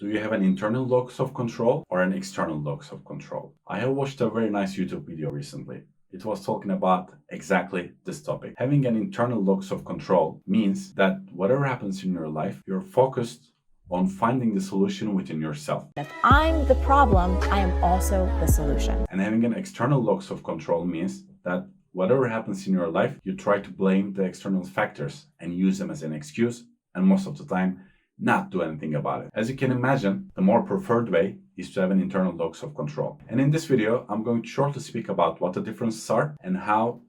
Do you have an internal locus of control or an external locus of control? I have watched a very nice YouTube video recently. It was talking about exactly this topic. Having an internal locus of control means that whatever happens in your life, you're focused on finding the solution within yourself. If I'm the problem, I am also the solution. And having an external locus of control means that whatever happens in your life, you try to blame the external factors and use them as an excuse, and most of the time, not do anything about it. As you can imagine, the more preferred way is to have an internal locus of control. And in this video, I'm going to shortly speak about what the differences are and how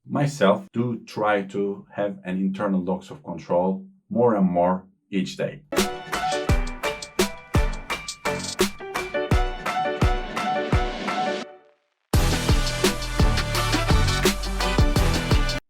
myself do try to have an internal locus of control more and more each day.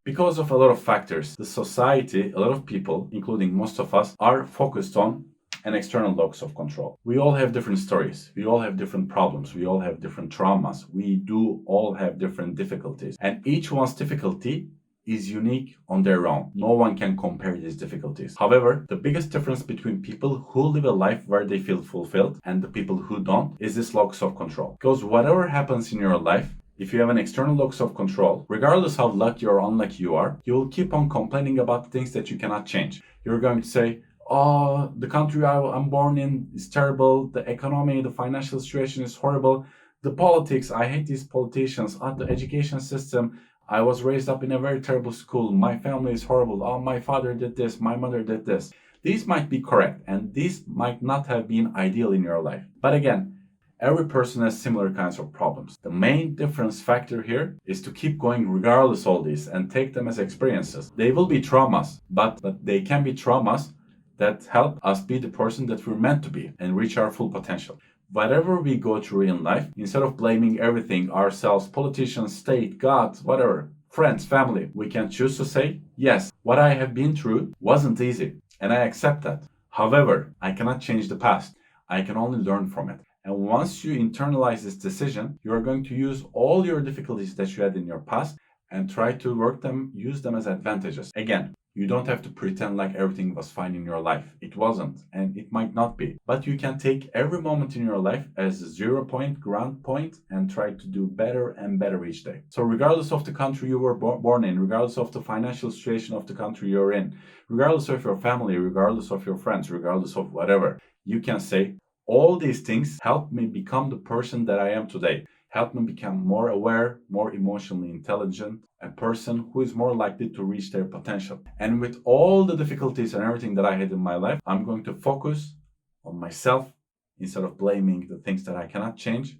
Because of a lot of factors, the society, a lot of people, including most of us, are focused on an external locus of control. We all have different stories. We all have different problems. We all have different traumas. We do all have different difficulties. And each one's difficulty is unique on their own. No one can compare these difficulties. However, the biggest difference between people who live a life where they feel fulfilled and the people who don't is this locus of control. Because whatever happens in your life, if you have an external locus of control, regardless how lucky or unlucky you are, you will keep on complaining about things that you cannot change. You're going to say, oh, the country I'm born in is terrible, the economy, the financial situation is horrible, the politics, I hate these politicians, the education system, I was raised up in a very terrible school, my family is horrible, oh, my father did this, my mother did this. These might be correct, and these might not have been ideal in your life. But again, every person has similar kinds of problems. The main difference factor here is to keep going regardless of all these and take them as experiences. They will be traumas, but they can be traumas that help us be the person that we're meant to be and reach our full potential. Whatever we go through in life, instead of blaming everything, ourselves, politicians, state, God, whatever, friends, family, we can choose to say, yes, what I have been through wasn't easy, and I accept that. However, I cannot change the past. I can only learn from it. And once you internalize this decision, you are going to use all your difficulties that you had in your past and try to use them as advantages. Again, you don't have to pretend like everything was fine in your life. It wasn't, and it might not be. But you can take every moment in your life as a 0 point, ground point, and try to do better and better each day. So regardless of the country you were born in, regardless of the financial situation of the country you're in, regardless of your family, regardless of your friends, regardless of whatever, you can say, all these things help me become the person that I am today. Help me become more aware, more emotionally intelligent, a person who is more likely to reach their potential. And with all the difficulties and everything that I had in my life, I'm going to focus on myself instead of blaming the things that I cannot change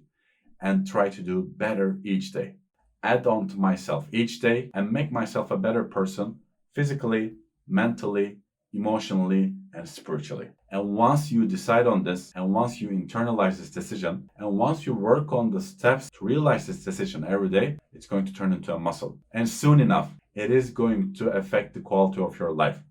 and try to do better each day. Add on to myself each day and make myself a better person physically, mentally, emotionally, and spiritually. And once you decide on this, and once you internalize this decision, and once you work on the steps to realize this decision every day, it's going to turn into a muscle. And soon enough, it is going to affect the quality of your life,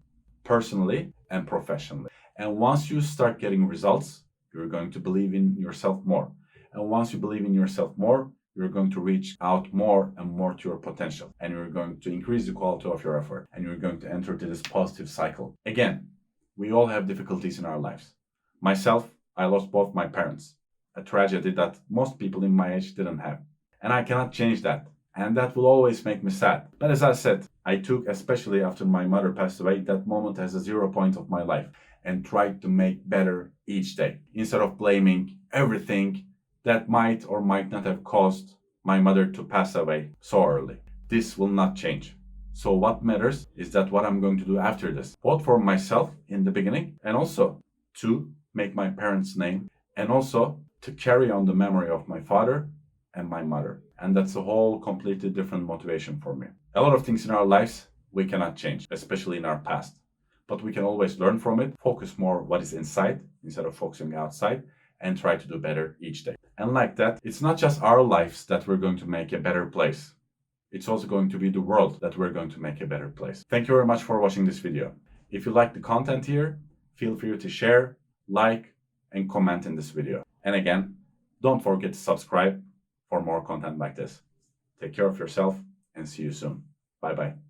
personally and professionally. And once you start getting results, you're going to believe in yourself more. And once you believe in yourself more, you're going to reach out more and more to your potential. And you're going to increase the quality of your effort. And you're going to enter into this positive cycle. Again, we all have difficulties in our lives. Myself, I lost both my parents. A tragedy that most people in my age didn't have. And I cannot change that. And that will always make me sad. But as I said, I took, especially after my mother passed away, that moment as a 0 point of my life and tried to make better each day. Instead of blaming everything that might or might not have caused my mother to pass away so early. This will not change. So what matters is that what I'm going to do after this, both for myself in the beginning and also to make my parents' name and also to carry on the memory of my father and my mother. And that's a whole completely different motivation for me. A lot of things in our lives we cannot change, especially in our past. But we can always learn from it, focus more what is inside instead of focusing outside, and try to do better each day. And like that, it's not just our lives that we're going to make a better place. It's also going to be the world that we're going to make a better place. Thank you very much for watching this video. If you like the content here, feel free to share, like, and comment in this video. And again, don't forget to subscribe for more content like this. Take care of yourself and see you soon. Bye bye.